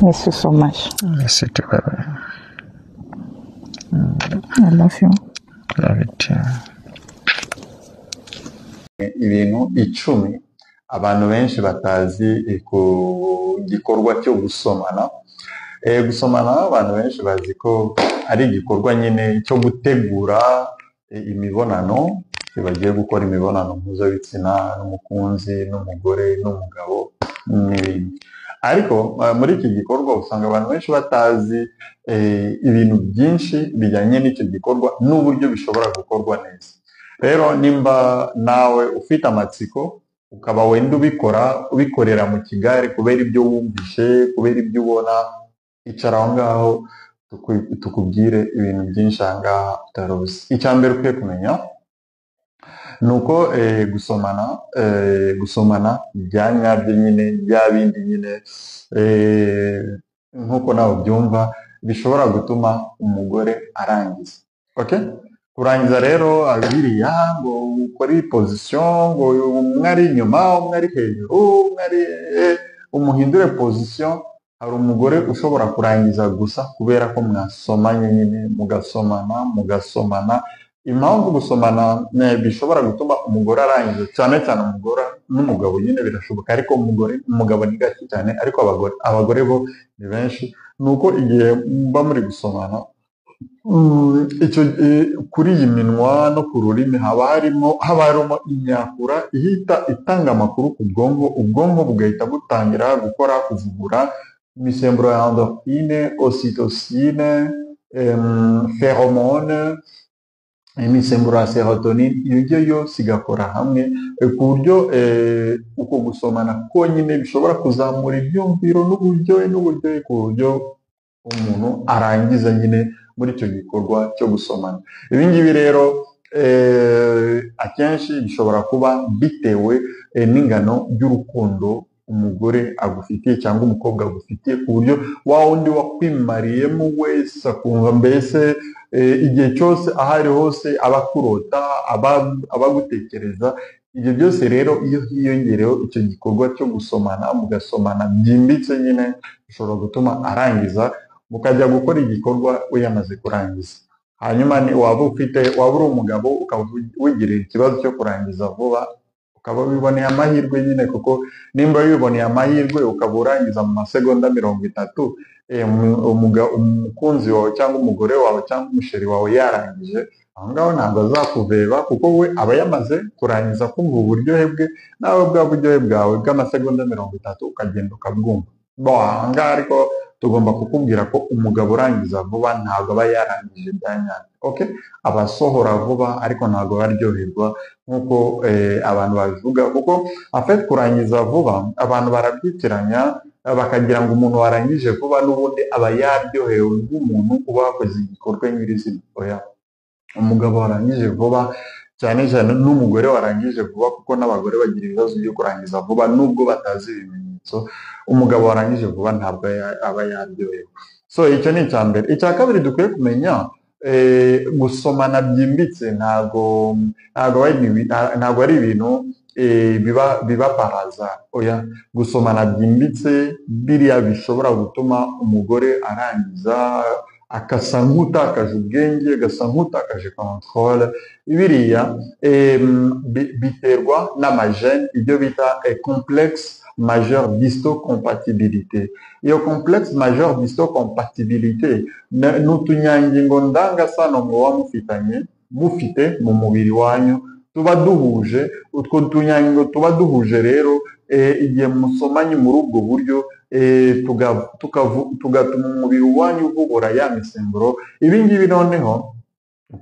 Merci so much. Merci to baby. I love you. Love it too. Ibintu 10 abantu benshi batazi ku gikorwa cyo gusomana. Gusomana abantu benshi bazi ko ari igikorwa nyine cyo gutegura imibonano, bagiye gukora imibonano mpuzabitsina n'umukunzi n'umugore n'umugabo n'ibindi. Ariko muri iki gikorwa usanga abantu benshi batazi ibintu byinshi bijyanye n'icyo gikorwa n'uburyo bishobora gukorwa neza. Rero nimba nawe ufite amatsiko ukaba wenda ubikorera mu Kigali kubera ibyo wumvishe, kubera ibyo ubona, icara aho ngaho tukubwire ibintu byinshi aha ngaha utaruzi. Icya mbere ukwiye kumenya ni uko gusomana bya nyabyo nyine, bya bindi nyine nk'uko nawe ubyumva bishobora gutuma umugore arangiza. Okay? Kurangiza rero biriya ngo ukore position, ngo umwe ari inyuma umwe ari hejuru, umwe ari umuhindure position. Hari umugore ushobora kurangiza gusa kubera ko mwasomanye nyine, mugasomana. Impamvu gusomana bishobora gutuma umugore arangiza, cyane cyane umugore n'umugabo nyine birashoboka, ariko umugabo ni gake cyane, ariko abagore bo ni benshi. Nuko igihe mba muri gusomana, kuri iyi minwa no ku rurimi haba harimo imyakura ihita itanga amakuru ku bwonko, ubwonko bugahita butangira gukora, kuvubura imisemburo ya endorphine, ocytocine, pheromone, imisemburo ya serotonine. Ibyo yose igakora hamwe ku buryo uko gusomana konyine bishobora kuzamura ibyumviro n'uburyohe ku buryo umuntu arangiza nyine muri icyo gikorwa cyo gusomana. Ibi ngibi rero akenshi bishobora kuba bitewe n'ingano y'urukundo umugore agufitiye cyangwa umukobwa agufitiye, ku buryo wa wundi wakwimariyemo wese akumva mbese igihe cyose aho ari hose abakurota, abagutekereza. Ibyo byose rero iyo hiyongereho icyo gikorwa cyo gusomana, mugasomana byimbitse nyine, bishobora gutuma arangiza, mukajya gukora igikorwa we yamaze kurangiza. Hanyuma waba uri umugabo ukaba wigirira ikibazo cyo kurangiza vuba, ukaba wiboneye amahirwe nyine, kuko nimba wiboneye amahirwe ukaba urangiza mu masegonda 30, umukunzi wawe cyangwa umugore wawe cyangwa umusheri wawe yarangije, aho ngaho ntabwo azakuveba, kuko we aba yamaze kurangiza kumva uburyohe bwe, nawe bwa buryohe bwawe bw'amasegonda 30 ukagenda ukabwumva. Aha ngaha ariko tugomba kukubwira ko umugabo urangiza vuba ntabwo aba yarangije bya nyabyo. Okay? Aba asohora vuba ariko ntabwo baryoherwa nk'uko abantu babivuga, kuko afite kurangiza vuba abantu barabyitiranya bakagira ngo umuntu warangije vuba n'ubundi aba yaryohewe nk'umuntu uba wakoze igikorwa nyirizina. Oya, umugabo warangije vuba, cyane cyane n'umugore warangije vuba, kuko n'abagore bagira ibibazo byo kurangiza vuba nubwo batazi ibimenyetso. Umugabo warangije vuba ntabwo aba yaryohewe. So icyo ni icya mbere. Icya kabiri dukwiye kumenya, gusomana byimbitse ntabwo ari ibintu biba paraza. Oya, gusomana byimbitse biriya bishobora gutuma umugore arangiza, akasa nk'utakaje ubwenge, agasa nk'utakaje controle. Biriya biterwa n'amagene, ibyo bita complexe majeure d'histocompatibilité. Iyo complexe majeure d'histocompatibilité ni utunyangingo ndangasano muba mufite mu mubiri wanyu tuba duhuje. Utwo tunyangingo tuba duhuje rero igihe musomanye muri ubwo buryo, tugatuma umubiri wanyu uvubura ya misemburo. Ibi ngibi noneho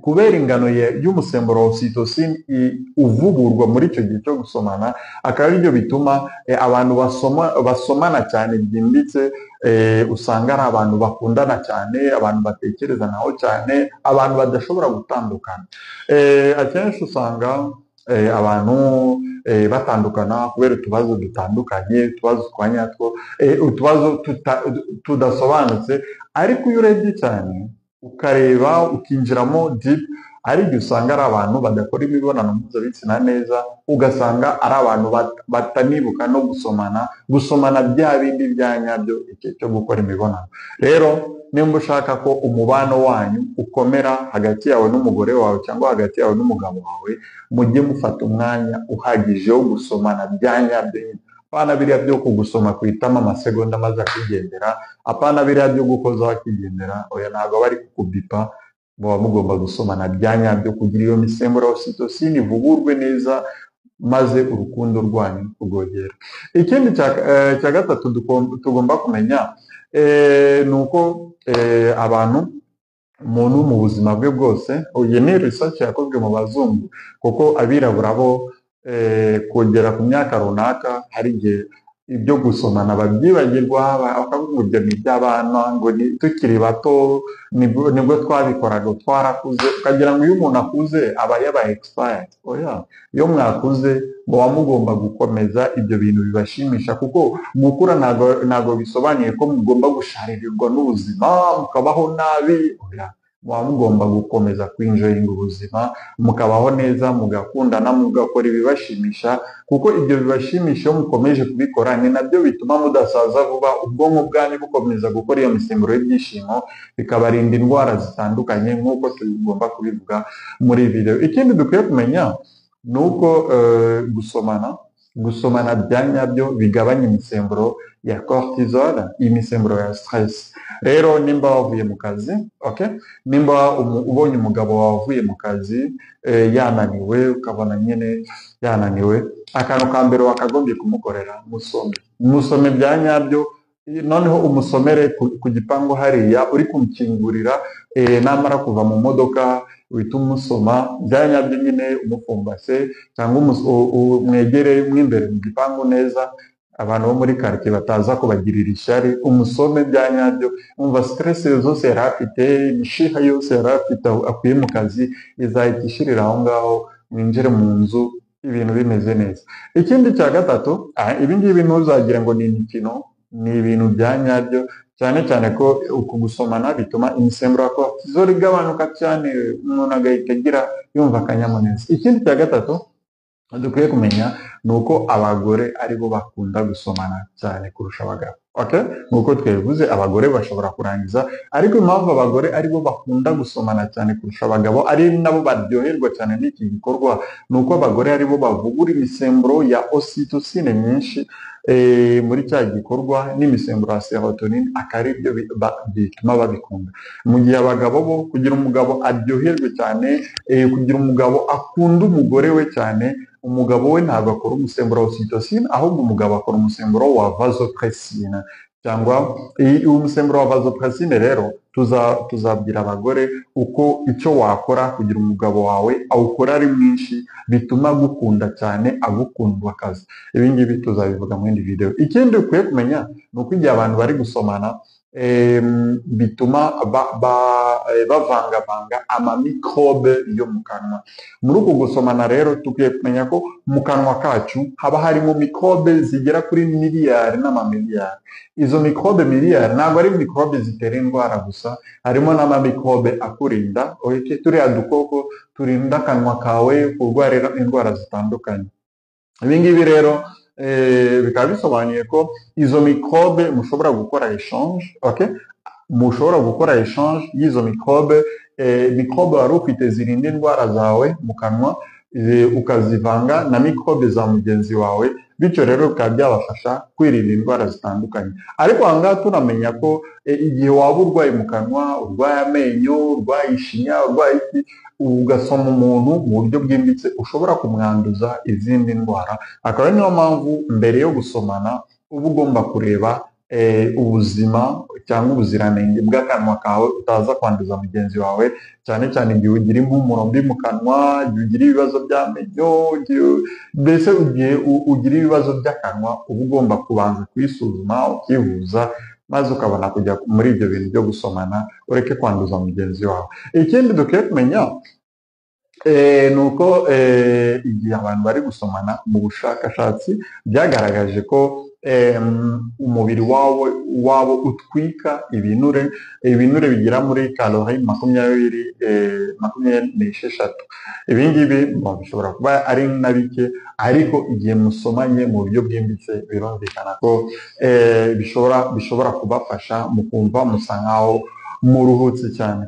kubera ingano y'umusemburo wa ocytocine uvuburwa muri icyo gihe cyo gusomana, akaba aribyo bituma abantu basomana cyane byimbitse, usanga ari abantu bakundana cyane, abantu batekerezanaho cyane, abantu badashobora gutandukana. Akenshi usanga abantu batandukana kubera utubazo dutandukanye, utubazo twa nyatwo, utubazo tudasobanutse. Ariko iyo urebye cyane ukareba ukinjiramo deep, ari igihe usanga ari abantu badakora imibonano mpuzabitsina neza, ugasanga ari abantu batanibuka no gusomana bya bindi bya nyabyo igihe cyo gukora imibonano. Rero nimba ushaka ko umubano wanyu ukomera hagati yawe n'umugore wawe cyangwa hagati yawe n'umugabo wawe, mujye mufata umwanya uhagije wo gusomana bya nyabyo. Apana biriya byo kugusoma ku itama amasegonda maze akigendera, apana biriya byo gukozaho akigendera, oya ntabwo bari kukubipa. Muba mugomba gusomana bya nyabyo kugira iyo misemburo ya oxytocin ivugurwe neza, maze urukundo rwanyu rwogera. Ikindi cya gatatu tugomba kumenya ni uko umuntu mu buzima bwe bwose, iyi ni research yakozwe mu bazungu, kuko abirabura bo kugera ku myaka runaka hari igihe ibyo gusomana babyibagirwa, bakavuga ngo ibyo ni iby'abana, ngo tukiri bato nibwo twabikoraga, twarakuze. Ukagira ngo iyo umuntu akuze aba yaba expired. Oya, iyo mwakuze muba mugomba gukomeza ibyo bintu bibashimisha, kuko gukura ntago bisobanuye ko mugomba gusharirirwa n'ubuzima mukabaho nabi. Oya, muba mugomba gukomeza kwinjoyinga ubuzima, mukabaho neza, mugakundana, mugakora ibibashimisha, kuko ibyo bibashimisha iyo mukomeje kubikora ni nabyo bituma mudasaza vuba, ubwonko bwanyu bukomeza gukora iyo misemburo y'ibyishimo, bikabarinda indwara zitandukanye nk'uko tugomba kubivuga muri video. Ikindi dukwiye kumenya ni uko gusomana bya nyabyo bigabanya imisemburo ya cortisol, imisemburo ya stress. Rero nimba wavuye mu kazi, nimba ubonye umugabo wavuye mu kazi yananiwe, ukabona nyine yananiwe, akantu ka mbere wakagombye kumukorera, musome bya nyabyo. Noneho umusomere ku gipangu hariya uri kumukingurira, namara kuva mu modoka uhita umusoma bya nyabyo nyine, umufumbase cyangwa umwegere mw'imbere mu gipangu neza, abantu bo muri quartier bataza kubagirira ishyari. Umusome bya nyabyo, umva stress zose yari afite, imishiha yose yari afite akuye mu kazi izahita ishirira aho ngaho, mwinjire mu nzu ibintu bimeze neza. Ikindi cya gatatu, ibi ngibi ntuzagire ngo ni imikino, ni ibintu bya nyabyo, cyane cyane ko uku gusomana bituma imisemburo ya cortisol igabanuka cyane, umuntu agahita agira yumva akanyamuneza. Ikindi cya gatatu dukwiye kumenya ni uko abagore aribo bakunda gusomana cyane kurusha abagabo. Nk'uko twabivuze, abagore bashobora kurangiza, ariko impamvu abagore aribo bakunda gusomana cyane kurusha abagabo, ari nabo baryoherwa cyane n'iki gikorwa, ni uko abagore aribo bavugura imisemburo ya oxytocin myinshi muri cya gikorwa, n'imisemburo ya serotonin, akaba aribyo bituma babikunda. Mu gihe abagabo bo, kugira umugabo aryoherwe cyane, kugira umugabo akunda umugore we cyane, umugabo we ntabwo akora umusemburo wa oxytocin, ahubwo umugabo akora umusemburo wa vasopressin, cyangwa uwo musemburo wa vasopressin. Rero tuzabwira abagore uko icyo wakora kugira umugabo wawe awukora ari mwinshi, bituma agukunda cyane, agukundwa akazi. Ibi ngibi tuzabivuga mu yindi video. Ikindi ukwiye kumenya ni uko igihe abantu bari gusomana bituma bavangavanga amamikrobe yo mu kanwa. Muri uku gusomana rero tukwiye kumenya ko mu kanwa kacu haba harimo mikrobe zigera kuri miliyari n'amamiliyari. Izo mikrobe miliyari ntabwo ari mikrobe zitera indwara gusa, harimo n'amamikrobe akurinda, turiya dukoko turinda akanwa kawe kurwarira indwara zitandukanye. Ibi ngibi rero bikaba bisobanuye ko izo mikrobe mushobora gukora exchange, mushobora gukora exchange y'izo mikrobe. Mikrobe wari ufite zirinda indwara zawe mu kanwa, ukazivanga na mikrobe za mugenzi wawe, bityo rero bikaba byabafasha kwirinda indwara zitandukanye. Ariko aha ngaha tunamenya ko igihe waba urwaye mu kanwa, urwaye amenyo, urwaye ishinya, urwaye iki, ugasoma umuntu mu buryo bwimbitse, ushobora kumwanduza izindi ndwara. Akaba ari niyo mpamvu mbere yo gusomana uba ugomba kureba ubuzima cyangwa ubuziranenge bw'akanwa kawe, utaza kwanduza mugenzi wawe, cyane cyane igihe ugira impumuro mbi mu kanwa, igihe ugira ibibazo by'amenyo, mbese igihe ugira ibibazo by'akanwa, uba ugomba kubanza kwisuzuma, ukivuza, maze ukabona kujya muri ibyo bintu byo gusomana, ureke kwanduza mugenzi wawe. Ikindi dukwiye kumenya ni uko igihe abantu bari gusomana, mu bushakashatsi byagaragaje ko umubiri wabo utwika ibinure bigera muri kalori 26. Ibi ngibi bishobora kuba ari na bike, ariko igihe musomanye mu buryo bwimbitse birumvikana ko bishobora kubafasha mu kumva musa nkaho muruhutse cyane.